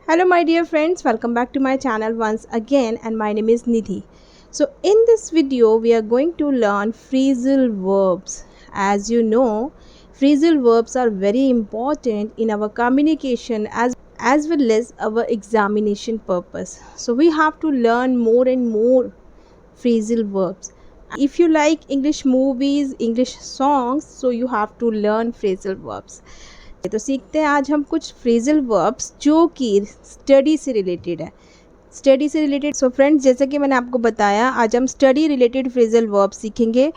Hello my dear friends, welcome back to my channel once again and my name is Nidhi. So in this video we are going to learn phrasal verbs. As you know, phrasal verbs are very important in our communication as well as our examination purpose. So we have to learn more and more phrasal verbs. If you like English movies, English songs, so you have to learn phrasal verbs. तो सीखते हैं आज हम कुछ phrasal verbs जो कि study से related है। सो फ्रेंड्स, जैसे कि मैंने आपको बताया, आज हम स्टडी रिलेटेड फ्रेजल वर्ब सीखेंगे।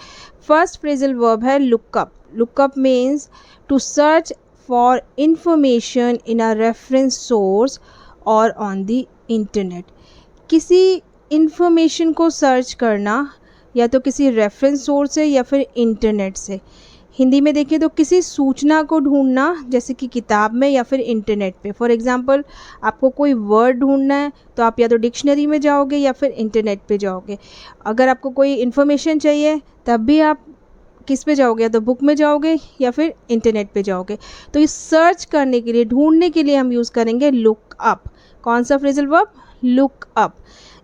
फर्स्ट फ्रेजल वर्ब है look up. Look up means to search for information in a reference source और ऑन द इंटरनेट। किसी इंफॉर्मेशन को सर्च करना या तो किसी रेफरेंस सोर्स से या फिर इंटरनेट से। हिंदी में देखें तो किसी सूचना को ढूंढना, जैसे कि किताब में या फिर इंटरनेट पे। फॉर एग्जांपल, आपको कोई वर्ड ढूंढना है तो आप या तो डिक्शनरी में जाओगे या फिर इंटरनेट पे जाओगे। अगर आपको कोई इन्फॉर्मेशन चाहिए तब भी आप किस पे जाओगे, या तो बुक में जाओगे या फिर इंटरनेट पे जाओगे। तो इस सर्च करने के लिए, ढूंढने के लिए हम यूज़ करेंगे लुक अप। कौन सा phrasal verb? Look up.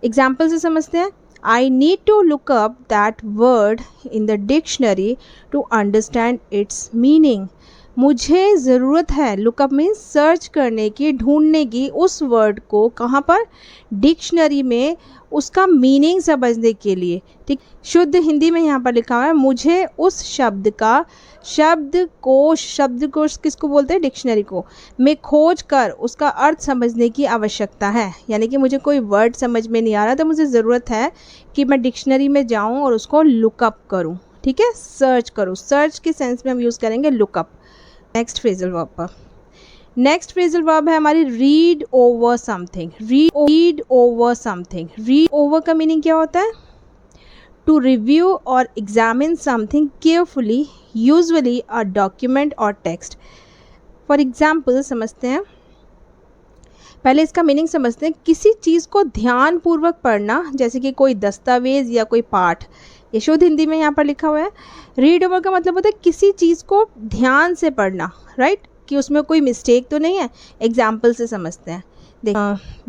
Example से समझते हैं। I need to look up that word in the dictionary to understand its meaning. मुझे ज़रूरत है, लुकअप मीन्स सर्च करने की, ढूंढने की, उस वर्ड को कहाँ पर? डिक्शनरी में, उसका मीनिंग समझने के लिए। ठीक, शुद्ध हिंदी में यहाँ पर लिखा हुआ है मुझे उस शब्द का, शब्दकोश किसको बोलते हैं? डिक्शनरी को, मैं खोज कर उसका अर्थ समझने की आवश्यकता है। यानी कि मुझे कोई वर्ड समझ में नहीं आ रहा तो मुझे ज़रूरत है कि मैं डिक्शनरी में जाऊँ और उसको लुकअप करूँ। ठीक है, सर्च करूँ। सर्च के सेंस में हम यूज़ करेंगे लुकअप। नेक्स्ट फ्रेजल वर्ब पर, नेक्स्ट फ्रेजल वर्ब है हमारी read over something. Read over something. Read over का मीनिंग क्या होता है? टू रिव्यू और examine something carefully, usually a document और टेक्स्ट। फॉर एग्जाम्पल समझते हैं, पहले इसका मीनिंग समझते हैं। किसी चीज़ को ध्यानपूर्वक पढ़ना, जैसे कि कोई दस्तावेज या कोई पाठ। ये शुद्ध हिंदी में यहाँ पर लिखा हुआ है। रीड ओवर का मतलब होता है किसी चीज़ को ध्यान से पढ़ना, राइट, कि उसमें कोई मिस्टेक तो नहीं है। एग्जाम्पल से समझते हैं।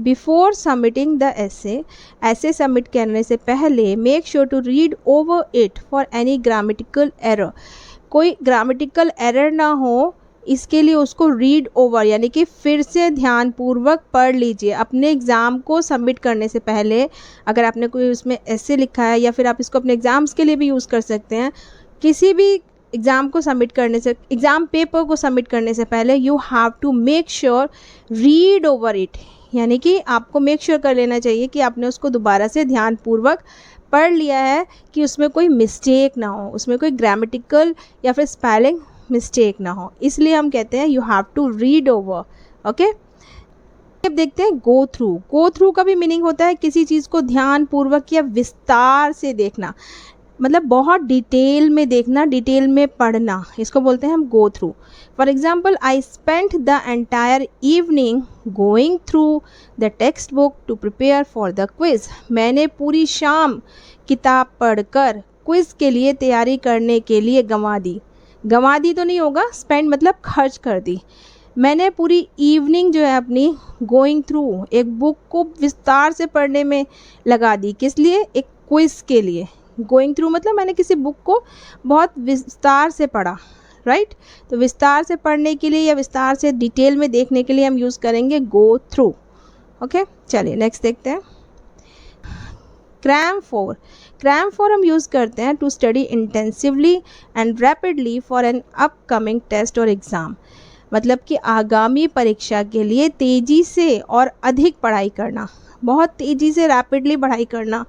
Before submitting the essay submit करने से पहले make sure to read over it for any grammatical error. कोई ग्रामेटिकल एरर ना हो, इसके लिए उसको रीड ओवर यानी कि फिर से ध्यानपूर्वक पढ़ लीजिए। अपने एग्ज़ाम को सबमिट करने से पहले, अगर आपने कोई उसमें ऐसे लिखा है या फिर आप इसको अपने एग्ज़ाम्स के लिए भी यूज़ कर सकते हैं। किसी भी एग्ज़ाम को सबमिट करने से, एग्ज़ाम पेपर को सबमिट करने से पहले you have to make sure read over it. यानी कि आपको मेक श्योर कर लेना चाहिए कि आपने उसको दोबारा से ध्यानपूर्वक पढ़ लिया है, कि उसमें कोई मिस्टेक ना हो, उसमें कोई ग्रामेटिकल या फिर स्पेलिंग मिस्टेक ना हो। इसलिए हम कहते हैं you have to read over. Okay, अब देखते हैं गो थ्रू। गो थ्रू का भी मीनिंग होता है किसी चीज़ को ध्यानपूर्वक या विस्तार से देखना, मतलब बहुत डिटेल में देखना, डिटेल में पढ़ना। इसको बोलते हैं हम go through. For example, I spent the entire evening going through the text book to prepare for the quiz. मैंने पूरी शाम किताब पढ़कर क्विज़ के लिए तैयारी करने के लिए गंवा दी तो नहीं होगा, स्पेंड मतलब खर्च कर दी। मैंने पूरी इवनिंग जो है अपनी गोइंग थ्रू, एक बुक को विस्तार से पढ़ने में लगा दी। किस लिए? एक क्विज़ के लिए। गोइंग थ्रू मतलब मैंने किसी बुक को बहुत विस्तार से पढ़ा, राइट। तो विस्तार से पढ़ने के लिए या विस्तार से डिटेल में देखने के लिए हम यूज़ करेंगे गो थ्रू। ओके, चलिए नेक्स्ट देखते हैं। क्रैम फॉर हम यूज़ करते हैं to study intensively and rapidly for an upcoming test और एग्ज़ाम। मतलब कि आगामी परीक्षा के लिए तेज़ी से और अधिक पढ़ाई करना, बहुत तेज़ी से रैपिडली पढ़ाई करना,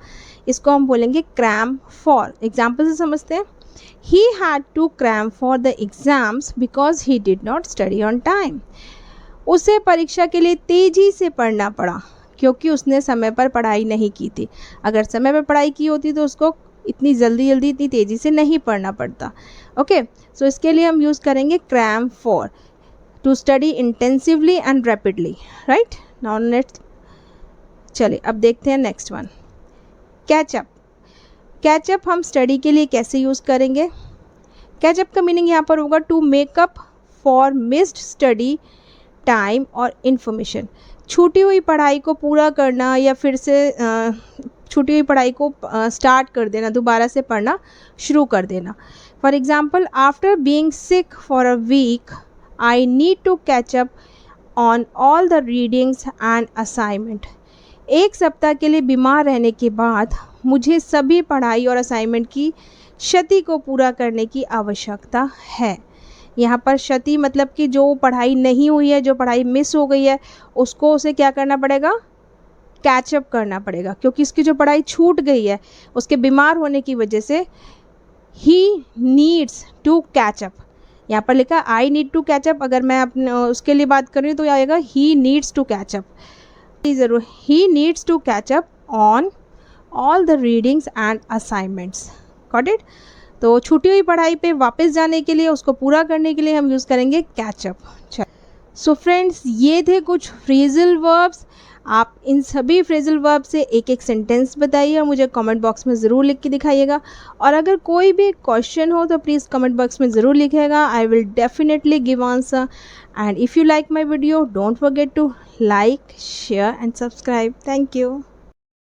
इसको हम बोलेंगे क्रैम फॉर। एग्जाम्पल से समझते हैं। He had to cram for the exams because he did not study on time. उसे परीक्षा के लिए तेज़ी से पढ़ना पड़ा क्योंकि उसने समय पर पढ़ाई नहीं की थी। अगर समय पर पढ़ाई की होती तो उसको इतनी जल्दी इतनी तेज़ी से नहीं पढ़ना पड़ता। ओके, सो इसके लिए हम यूज़ करेंगे cram for, to study intensively and rapidly, right. Now next, चलिए अब देखते हैं नेक्स्ट वन, कैचअप। कैचअप हम स्टडी के लिए कैसे यूज़ करेंगे? कैचअप का मीनिंग यहाँ पर होगा to make up for missed study time और इन्फॉर्मेशन। छूटी हुई पढ़ाई को पूरा करना या फिर से छूटी हुई पढ़ाई को स्टार्ट कर देना, दोबारा से पढ़ना शुरू कर देना। For example, after being sick for a week I need to catch up on all the readings and assignment. एक सप्ताह के लिए बीमार रहने के बाद मुझे सभी पढ़ाई और असाइनमेंट की क्षति को पूरा करने की आवश्यकता है। यहाँ पर क्षति मतलब कि जो पढ़ाई नहीं हुई है, जो पढ़ाई मिस हो गई है, उसको उसे क्या करना पड़ेगा, कैचअप करना पड़ेगा, क्योंकि इसकी जो पढ़ाई छूट गई है उसके बीमार होने की वजह से। ही नीड्स टू कैचअप, यहाँ पर लिखा आई नीड टू कैचअप, अगर मैं अपने उसके लिए बात कर रही हूँ तो आएगा ही नीड्स टू कैचअप। ज़रूर, he needs to catch up on all the readings and assignments. Got it. तो छूटी हुई पढ़ाई पे वापस जाने के लिए, उसको पूरा करने के लिए हम यूज़ करेंगे कैचअप। सो फ्रेंड्स, ये थे कुछ फ्रेजल वर्ब्स। आप इन सभी फ्रेजल वर्ब से एक एक सेंटेंस बताइए और मुझे कमेंट बॉक्स में ज़रूर लिख के दिखाइएगा। और अगर कोई भी क्वेश्चन हो तो प्लीज़ कमेंट बॉक्स में ज़रूर लिखिएगा। I will definitely give answer. And if you like my video, don't forget to like, share and subscribe. Thank you.